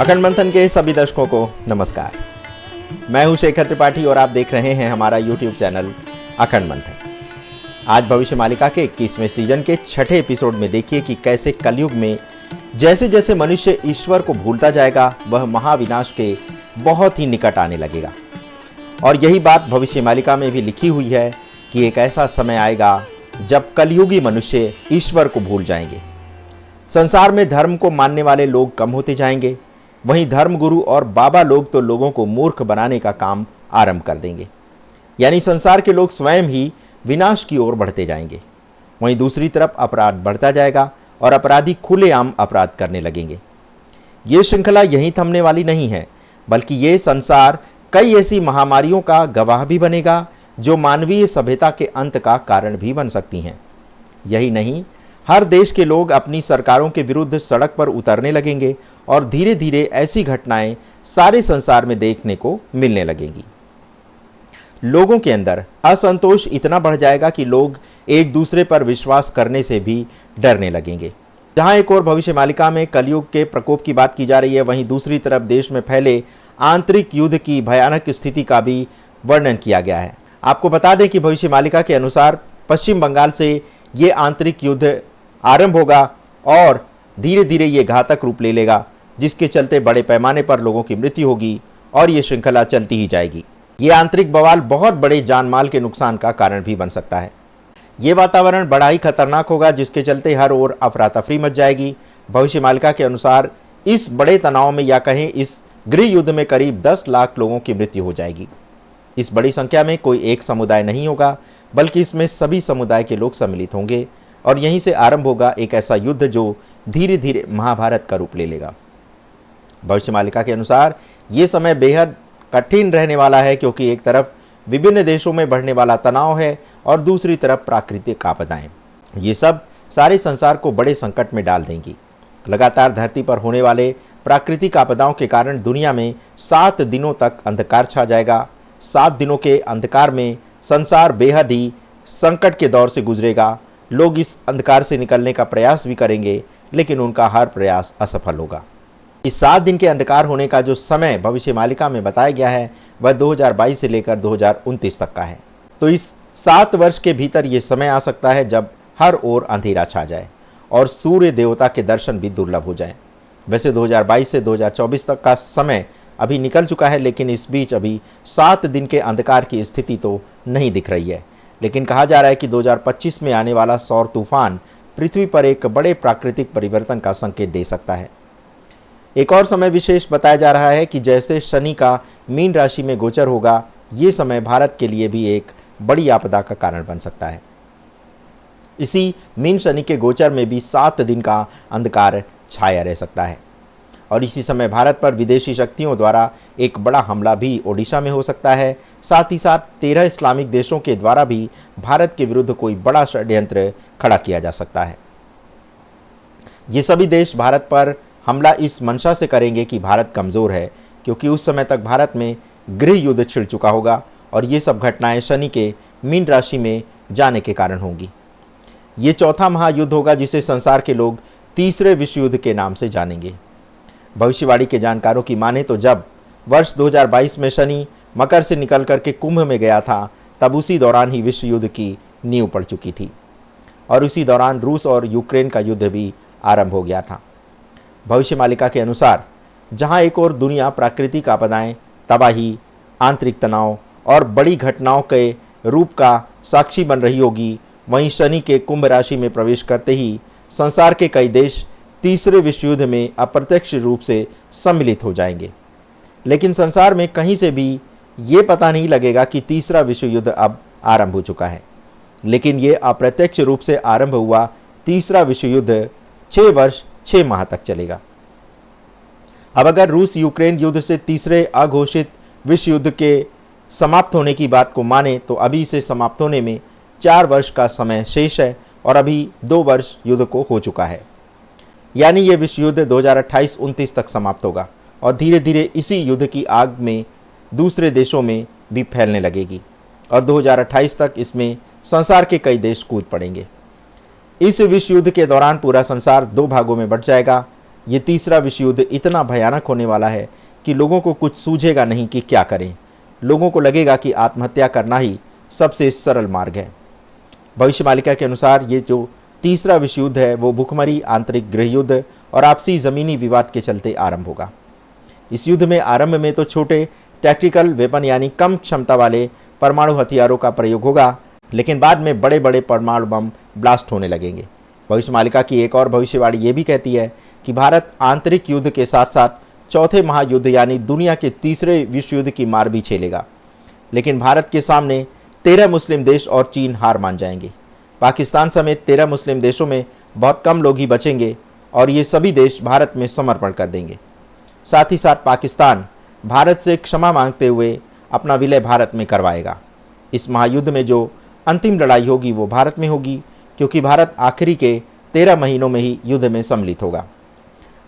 अखंड मंथन के सभी दर्शकों को नमस्कार। मैं हूं शेखर त्रिपाठी और आप देख रहे हैं हमारा YouTube चैनल अखंड मंथन। आज भविष्य मालिका के 21वें सीजन के 6ठे एपिसोड में देखिए कि कैसे कलयुग में जैसे जैसे मनुष्य ईश्वर को भूलता जाएगा वह महाविनाश के बहुत ही निकट आने लगेगा। और यही बात भविष्य मालिका में भी लिखी हुई है कि एक ऐसा समय आएगा जब कलयुगी मनुष्य ईश्वर को भूल जाएंगे। संसार में धर्म को मानने वाले लोग कम होते जाएंगे, वहीं धर्मगुरु और बाबा लोग तो लोगों को मूर्ख बनाने का काम आरंभ कर देंगे। यानी संसार के लोग स्वयं ही विनाश की ओर बढ़ते जाएंगे। वहीं दूसरी तरफ अपराध बढ़ता जाएगा और अपराधी खुलेआम अपराध करने लगेंगे। ये श्रृंखला यहीं थमने वाली नहीं है, बल्कि ये संसार कई ऐसी महामारियों का गवाह भी बनेगा जो मानवीय सभ्यता के अंत का कारण भी बन सकती हैं। यही नहीं, हर देश के लोग अपनी सरकारों के विरुद्ध सड़क पर उतरने लगेंगे और धीरे धीरे ऐसी घटनाएं सारे संसार में देखने को मिलने लगेंगी। लोगों के अंदर असंतोष इतना बढ़ जाएगा कि लोग एक दूसरे पर विश्वास करने से भी डरने लगेंगे। जहां एक और भविष्य मालिका में कलयुग के प्रकोप की बात की जा रही है, वहीं दूसरी तरफ देश में फैले आंतरिक युद्ध की भयानक स्थिति का भी वर्णन किया गया है। आपको बता दें कि भविष्य मालिका के अनुसार पश्चिम बंगाल से ये आंतरिक युद्ध आरंभ होगा और धीरे धीरे ये घातक रूप ले लेगा, जिसके चलते बड़े पैमाने पर लोगों की मृत्यु होगी और ये श्रृंखला चलती ही जाएगी। ये आंतरिक बवाल बहुत बड़े जानमाल के नुकसान का कारण भी बन सकता है। ये वातावरण बड़ा ही खतरनाक होगा, जिसके चलते हर ओर अफरा तफरी मच जाएगी। भविष्य मालिका के अनुसार इस बड़े तनाव में या कहें इस गृह युद्ध में करीब 10 लाख लोगों की मृत्यु हो जाएगी। इस बड़ी संख्या में कोई एक समुदाय नहीं होगा, बल्कि इसमें सभी समुदाय के लोग सम्मिलित होंगे और यहीं से आरंभ होगा एक ऐसा युद्ध जो धीरे धीरे महाभारत का रूप ले लेगा। भविष्य मालिका के अनुसार ये समय बेहद कठिन रहने वाला है, क्योंकि एक तरफ विभिन्न देशों में बढ़ने वाला तनाव है और दूसरी तरफ प्राकृतिक आपदाएं। ये सब सारे संसार को बड़े संकट में डाल देंगी। लगातार धरती पर होने वाले प्राकृतिक आपदाओं के कारण दुनिया में 7 दिनों तक अंधकार छा जाएगा। 7 दिनों के अंधकार में संसार बेहद ही संकट के दौर से गुजरेगा। लोग इस अंधकार से निकलने का प्रयास भी करेंगे, लेकिन उनका हर प्रयास असफल होगा। इस 7 दिन के अंधकार होने का जो समय भविष्य मालिका में बताया गया है वह 2022 से लेकर 2029 तक का है। तो इस 7 वर्ष के भीतर ये समय आ सकता है जब हर ओर अंधेरा छा जाए और सूर्य देवता के दर्शन भी दुर्लभ हो जाए। वैसे 2022 से 2024 तक का समय अभी निकल चुका है, लेकिन इस बीच अभी 7 दिन के अंधकार की स्थिति तो नहीं दिख रही है। लेकिन कहा जा रहा है कि 2025 में आने वाला सौर तूफान पृथ्वी पर एक बड़े प्राकृतिक परिवर्तन का संकेत दे सकता है। एक और समय विशेष बताया जा रहा है कि जैसे शनि का मीन राशि में गोचर होगा, ये समय भारत के लिए भी एक बड़ी आपदा का कारण बन सकता है। इसी मीन शनि के गोचर में भी 7 दिन का अंधकार छाया रह सकता है और इसी समय भारत पर विदेशी शक्तियों द्वारा एक बड़ा हमला भी ओडिशा में हो सकता है। साथ ही साथ 13 इस्लामिक देशों के द्वारा भी भारत के विरुद्ध कोई बड़ा षड्यंत्र खड़ा किया जा सकता है। ये सभी देश भारत पर हमला इस मंशा से करेंगे कि भारत कमज़ोर है, क्योंकि उस समय तक भारत में गृह युद्ध छिड़ चुका होगा और ये सब घटनाएं शनि के मीन राशि में जाने के कारण होंगी। ये चौथा महायुद्ध होगा जिसे संसार के लोग तीसरे विश्व युद्ध के नाम से जानेंगे। भविष्यवाणी के जानकारों की माने तो जब वर्ष 2022 में शनि मकर से निकल करके कुंभ में गया था, तब उसी दौरान ही विश्व युद्ध की नींव पड़ चुकी थी और उसी दौरान रूस और यूक्रेन का युद्ध भी आरंभ हो गया था। भविष्य मालिका के अनुसार जहां एक और दुनिया प्राकृतिक आपदाएं, तबाही, आंतरिक तनाव और बड़ी घटनाओं के रूप का साक्षी बन रही होगी, वहीं शनि के कुंभ राशि में प्रवेश करते ही संसार के कई देश तीसरे विश्व युद्ध में अप्रत्यक्ष रूप से सम्मिलित हो जाएंगे। लेकिन संसार में कहीं से भी ये पता नहीं लगेगा कि तीसरा विश्व युद्ध अब आरंभ हो चुका है, लेकिन ये अप्रत्यक्ष रूप से आरंभ हुआ तीसरा विश्व युद्ध 6 वर्ष 6 माह तक चलेगा। अब अगर रूस यूक्रेन युद्ध से तीसरे अघोषित विश्व युद्ध के समाप्त होने की बात को माने तो अभी इसे समाप्त होने में 4 वर्ष का समय शेष है और अभी 2 वर्ष युद्ध को हो चुका है। यानी ये विश्व युद्ध 2028-29 तक समाप्त होगा और धीरे धीरे इसी युद्ध की आग में दूसरे देशों में भी फैलने लगेगी और 2028 तक इसमें संसार के कई देश कूद पड़ेंगे। इस विश्व युद्ध के दौरान पूरा संसार 2 भागों में बंट जाएगा। ये तीसरा विश्व युद्ध इतना भयानक होने वाला है कि लोगों को कुछ सूझेगा नहीं कि क्या करें। लोगों को लगेगा कि आत्महत्या करना ही सबसे सरल मार्ग है। भविष्यमालिका के अनुसार ये जो तीसरा विश्व युद्ध है वो भूखमरी, आंतरिक गृह युद्ध और आपसी ज़मीनी विवाद के चलते आरंभ होगा। इस युद्ध में आरंभ में तो छोटे टैक्टिकल वेपन यानी कम क्षमता वाले परमाणु हथियारों का प्रयोग होगा, लेकिन बाद में बड़े बड़े परमाणु बम ब्लास्ट होने लगेंगे। भविष्यमालिका की एक और भविष्यवाणी ये भी कहती है कि भारत आंतरिक युद्ध के साथ साथ चौथे महायुद्ध यानी दुनिया के तीसरे विश्व युद्ध की मार भी झेलेगा। लेकिन भारत के सामने 13 मुस्लिम देश और चीन हार मान जाएंगे। पाकिस्तान समेत 13 मुस्लिम देशों में बहुत कम लोग ही बचेंगे और ये सभी देश भारत में समर्पण कर देंगे। साथ ही साथ पाकिस्तान भारत से क्षमा मांगते हुए अपना विलय भारत में करवाएगा। इस महायुद्ध में जो अंतिम लड़ाई होगी वो भारत में होगी, क्योंकि भारत आखिरी के 13 महीनों में ही युद्ध में सम्मिलित होगा।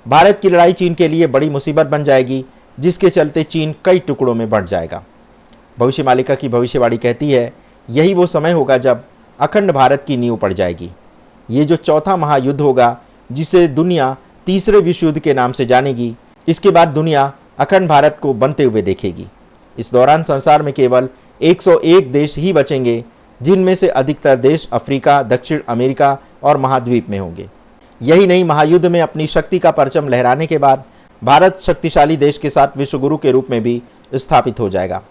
भारत की लड़ाई चीन के लिए बड़ी मुसीबत बन जाएगी, जिसके चलते चीन कई टुकड़ों में बढ़ जाएगा। भविष्यमालिका की भविष्यवाणी कहती है यही वो समय होगा जब अखंड भारत की नींव पड़ जाएगी। ये जो चौथा महायुद्ध होगा, जिसे दुनिया तीसरे विश्व युद्ध के नाम से जानेगी, इसके बाद दुनिया अखंड भारत को बनते हुए देखेगी। इस दौरान संसार में केवल 101 देश ही बचेंगे, जिनमें से अधिकतर देश अफ्रीका, दक्षिण अमेरिका और महाद्वीप में होंगे। यही नहीं, महायुद्ध में अपनी शक्ति का परचम लहराने के बाद भारत शक्तिशाली देश के साथ विश्वगुरु के रूप में भी स्थापित हो जाएगा।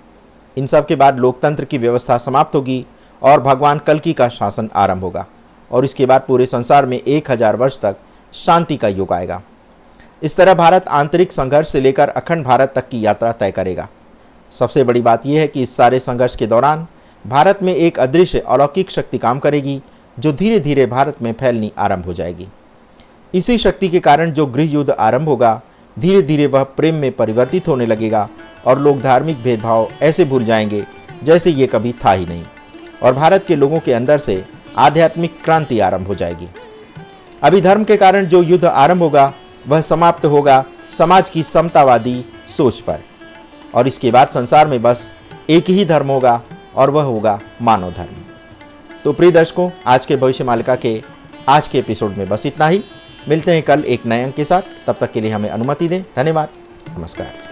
इन सब के बाद लोकतंत्र की व्यवस्था समाप्त होगी और भगवान कल्कि का शासन आरंभ होगा और इसके बाद पूरे संसार में 1000 वर्ष तक शांति का युग आएगा। इस तरह भारत आंतरिक संघर्ष से लेकर अखंड भारत तक की यात्रा तय करेगा। सबसे बड़ी बात यह है कि इस सारे संघर्ष के दौरान भारत में एक अदृश्य अलौकिक शक्ति काम करेगी, जो धीरे धीरे भारत में फैलनी आरंभ हो जाएगी। इसी शक्ति के कारण जो गृह युद्ध आरंभ होगा, धीरे धीरे वह प्रेम में परिवर्तित होने लगेगा और लोग धार्मिक भेदभाव ऐसे भूल जाएंगे जैसे ये कभी था ही नहीं, और भारत के लोगों के अंदर से आध्यात्मिक क्रांति आरंभ हो जाएगी। अभी धर्म के कारण जो युद्ध आरंभ होगा वह समाप्त होगा समाज की समतावादी सोच पर, और इसके बाद संसार में बस एक ही धर्म होगा और वह होगा मानव धर्म। तो प्रिय दर्शकों, आज के भविष्यमालिका के आज के एपिसोड में बस इतना ही। मिलते हैं कल एक नए अंक के साथ। तब तक के लिए हमें अनुमति दें। धन्यवाद। नमस्कार।